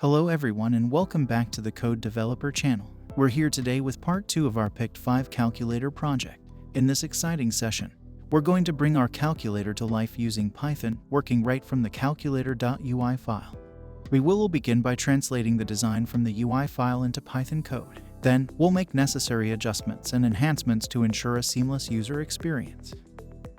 Hello everyone and welcome back to the Code Developer channel. We're here today with part 2 of our PyQt5 calculator project. In this exciting session, we're going to bring our calculator to life using Python, working right from the calculator.ui file. We will begin by translating the design from the UI file into Python code. Then, we'll make necessary adjustments and enhancements to ensure a seamless user experience.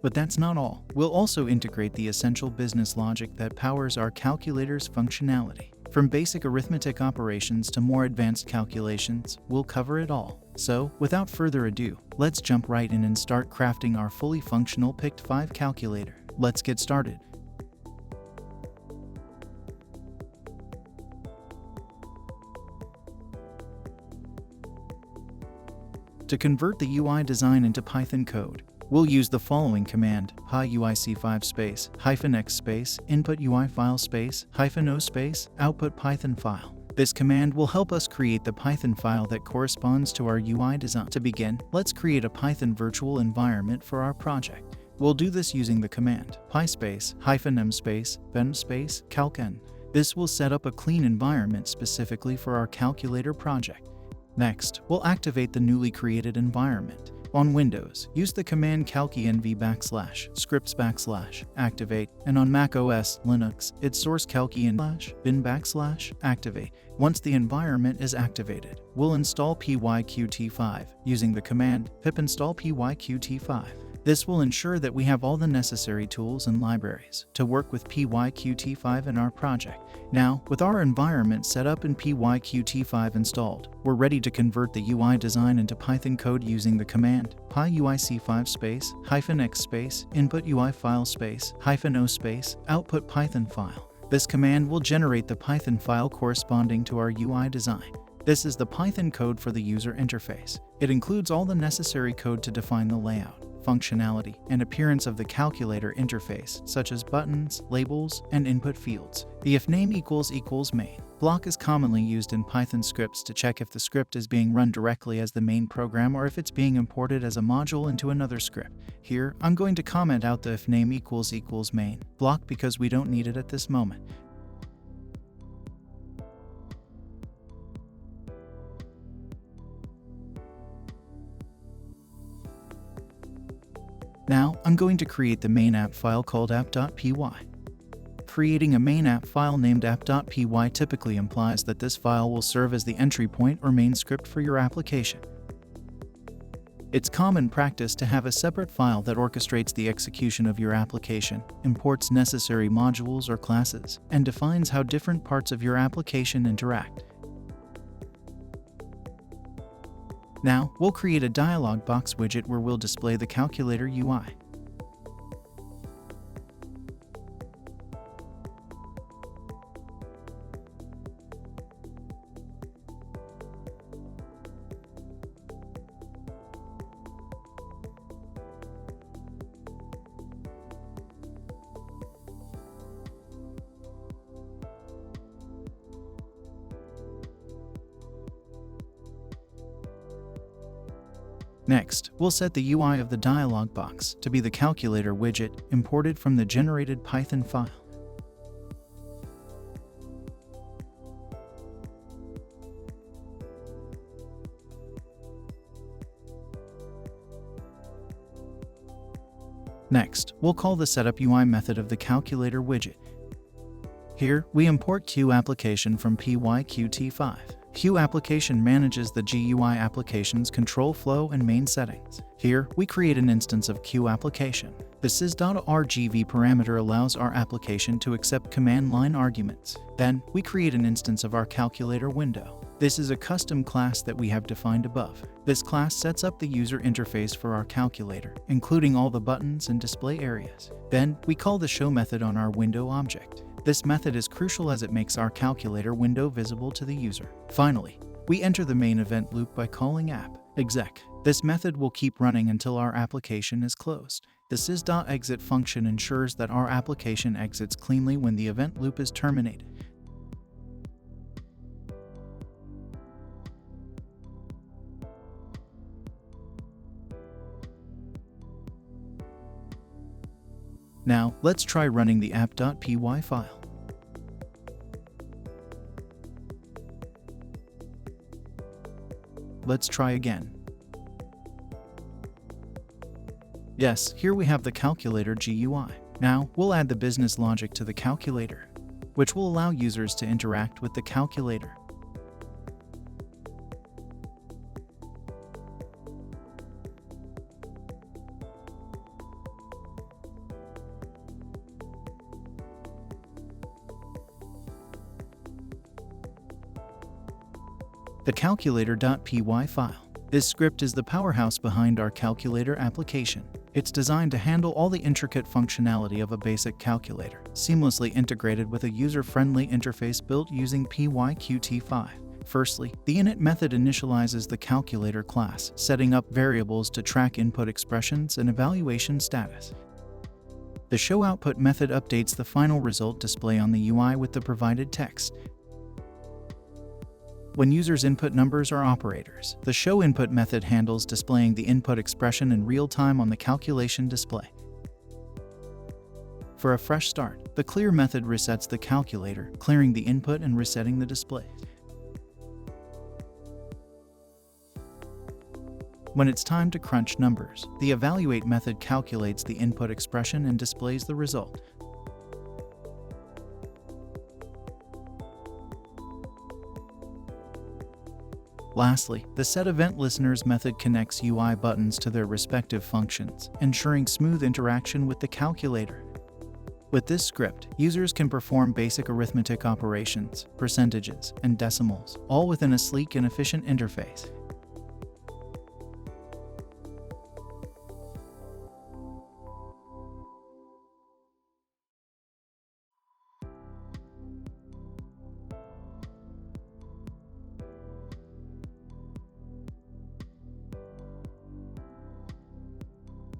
But that's not all. We'll also integrate the essential business logic that powers our calculator's functionality. From basic arithmetic operations to more advanced calculations, we'll cover it all. So, without further ado, let's jump right in and start crafting our fully functional PyQt5 calculator. Let's get started. To convert the UI design into Python code, we'll use the following command: PyQt5 space -x space input UI file space -o space output Python file. This command will help us create the Python file that corresponds to our UI design. To begin, let's create a Python virtual environment for our project. We'll do this using the command pyspace -m space ben space calcn. This will set up a clean environment specifically for our calculator project. Next, we'll activate the newly created environment. On Windows, use the command calcenv/scripts /activate, and on Mac OS Linux, it's source calcenv/bin /activate. Once the environment is activated, we'll install PyQt5 using the command pip install PyQt5. This will ensure that we have all the necessary tools and libraries to work with PyQt5 in our project. Now, with our environment set up and PyQt5 installed, we're ready to convert the UI design into Python code using the command PyQt5 space -x space input UI file space -o space output Python file. This command will generate the Python file corresponding to our UI design. This is the Python code for the user interface. It includes all the necessary code to define the layout, functionality, and appearance of the calculator interface, such as buttons, labels, and input fields. The if name == main block is commonly used in Python scripts to check if the script is being run directly as the main program or if it's being imported as a module into another script. Here, I'm going to comment out the if name == main block because we don't need it at this moment. Now, I'm going to create the main app file called app.py. Creating a main app file named app.py typically implies that this file will serve as the entry point or main script for your application. It's common practice to have a separate file that orchestrates the execution of your application, imports necessary modules or classes, and defines how different parts of your application interact. Now, we'll create a dialog box widget where we'll display the calculator UI. Next, we'll set the UI of the dialog box to be the calculator widget imported from the generated Python file. Next, we'll call the setup UI method of the calculator widget. Here, we import QApplication from PyQt5. QApplication manages the GUI application's control flow and main settings. Here, we create an instance of QApplication. The sys.rgv parameter allows our application to accept command line arguments. Then, we create an instance of our calculator window. This is a custom class that we have defined above. This class sets up the user interface for our calculator, including all the buttons and display areas. Then, we call the show method on our window object. This method is crucial as it makes our calculator window visible to the user. Finally, we enter the main event loop by calling app.exec. This method will keep running until our application is closed. The sys.exit function ensures that our application exits cleanly when the event loop is terminated. Now, let's try running the app.py file. Let's try again. Yes, here we have the calculator GUI. Now, we'll add the business logic to the calculator, which will allow users to interact with the calculator. The calculator.py file. This script is the powerhouse behind our calculator application. It's designed to handle all the intricate functionality of a basic calculator, seamlessly integrated with a user-friendly interface built using PyQt5. Firstly, the init method initializes the calculator class, setting up variables to track input expressions and evaluation status. The showOutput method updates the final result display on the UI with the provided text. When users input numbers or operators, the showInput method handles displaying the input expression in real time on the calculation display. For a fresh start, the clear method resets the calculator, clearing the input and resetting the display. When it's time to crunch numbers, the evaluate method calculates the input expression and displays the result. Lastly, the setEventListeners method connects UI buttons to their respective functions, ensuring smooth interaction with the calculator. With this script, users can perform basic arithmetic operations, percentages, and decimals, all within a sleek and efficient interface.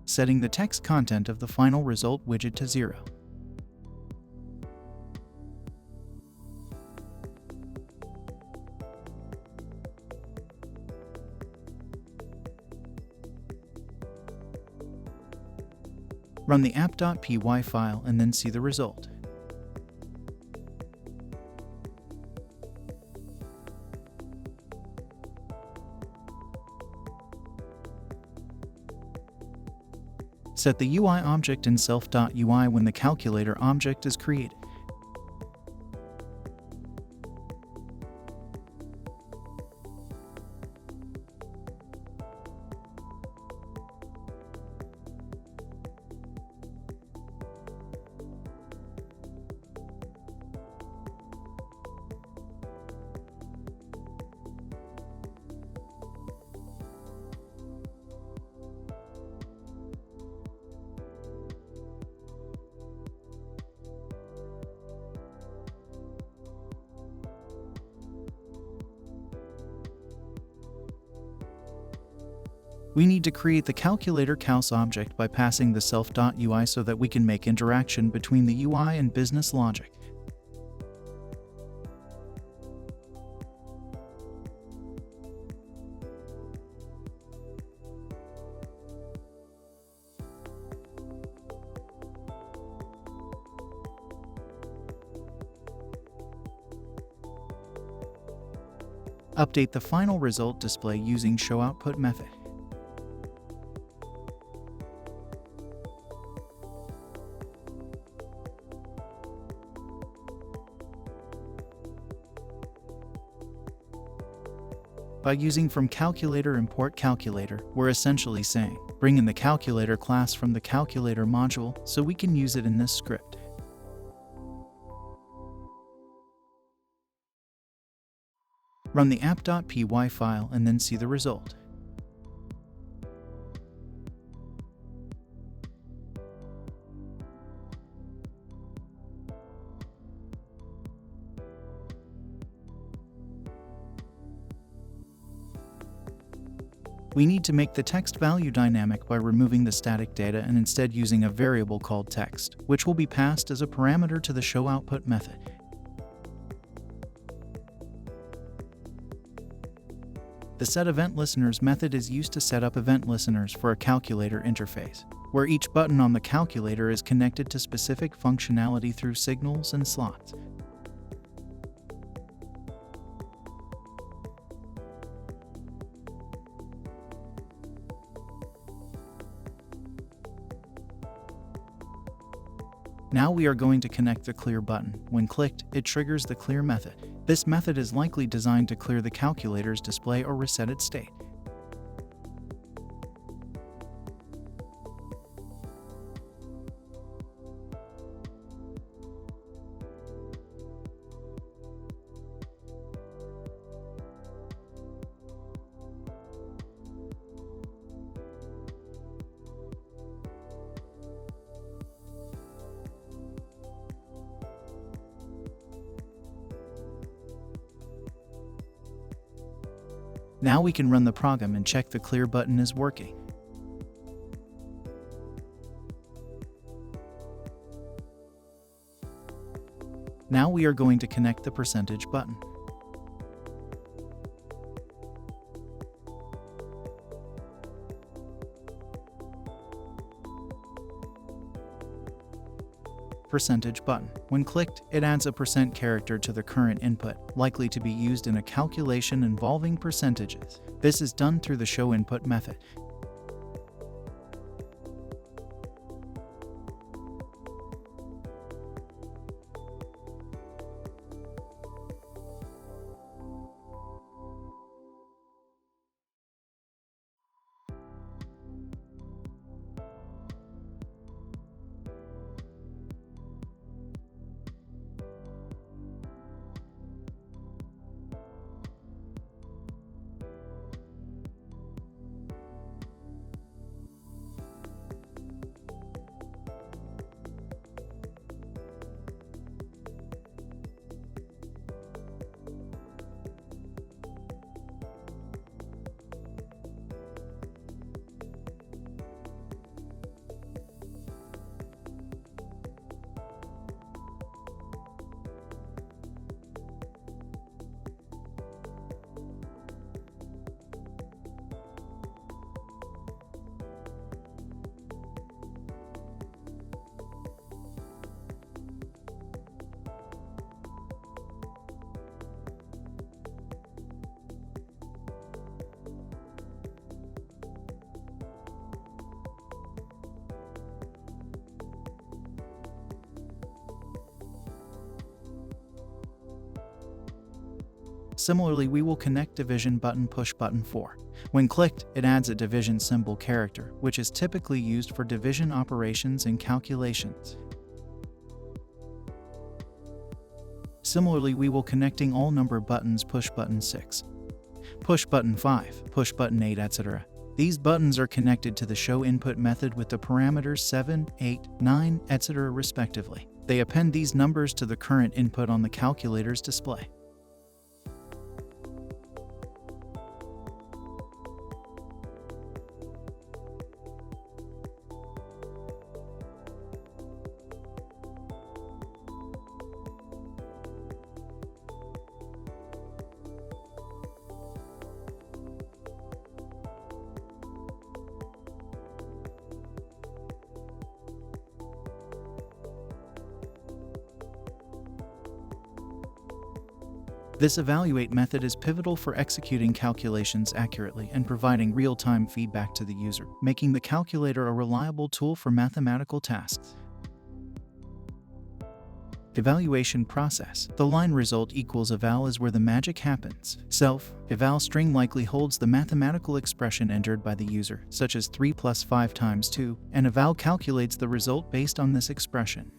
Setting the text content of the final result widget to 0. Run the app.py file and then see the result. Set the UI object in self.ui when the calculator object is created. We need to create the calculator calc object by passing the self.ui so that we can make interaction between the UI and business logic. Update the final result display using showOutput method. By using from calculator import calculator, we're essentially saying, bring in the calculator class from the calculator module so we can use it in this script. Run the app.py file and then see the result. We need to make the text value dynamic by removing the static data and instead using a variable called text, which will be passed as a parameter to the showOutput method. The setEventListeners method is used to set up event listeners for a calculator interface, where each button on the calculator is connected to specific functionality through signals and slots. Now we are going to connect the clear button. When clicked, it triggers the clear method. This method is likely designed to clear the calculator's display or reset its state. Now we can run the program and check the clear button is working. Now we are going to connect the percentage button. Percentage button. When clicked, it adds a percent character to the current input, likely to be used in a calculation involving percentages. This is done through the show input method. Similarly, we will connect division button push button 4. When clicked, it adds a division symbol character, which is typically used for division operations and calculations. Similarly, we will connecting all number buttons push button 6, push button 5, push button 8, etc. These buttons are connected to the show input method with the parameters 7, 8, 9, etc. respectively. They append these numbers to the current input on the calculator's display. This evaluate method is pivotal for executing calculations accurately and providing real-time feedback to the user, making the calculator a reliable tool for mathematical tasks. Evaluation process. The line result equals eval is where the magic happens. Self-eval string likely holds the mathematical expression entered by the user, such as 3 plus 5 times 2, and eval calculates the result based on this expression.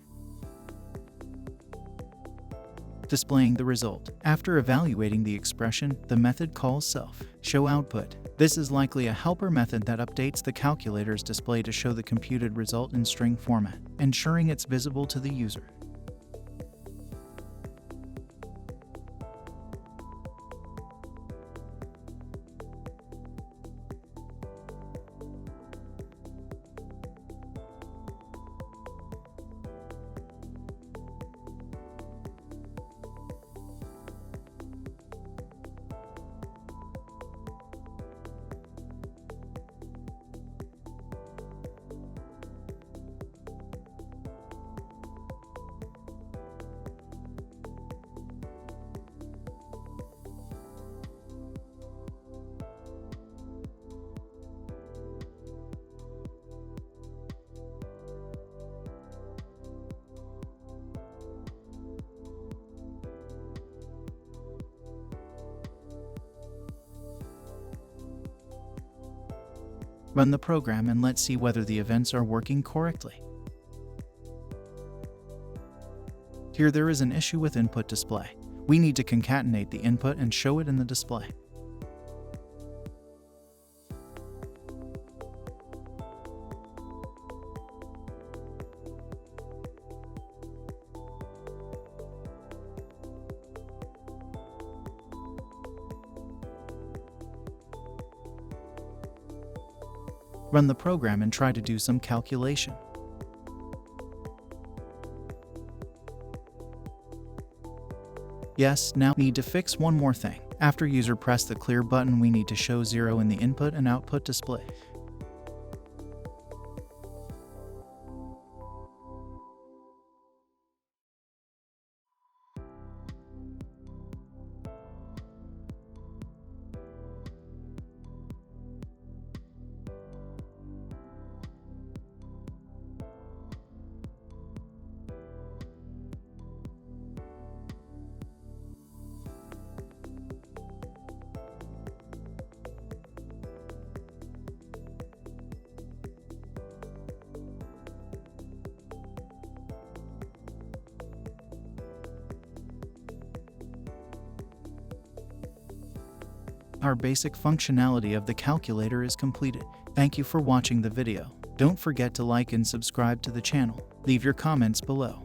Displaying the result. After evaluating the expression, the method calls self-show-output. This is likely a helper method that updates the calculator's display to show the computed result in string format, ensuring it's visible to the user. Run the program and let's see whether the events are working correctly. Here there is an issue with input display. We need to concatenate the input and show it in the display. Run the program and try to do some calculation. Yes, now need to fix one more thing. After user press the clear button, we need to show 0 in the input and output display. Our basic functionality of the calculator is completed. Thank you for watching the video. Don't forget to like and subscribe to the channel. Leave your comments below.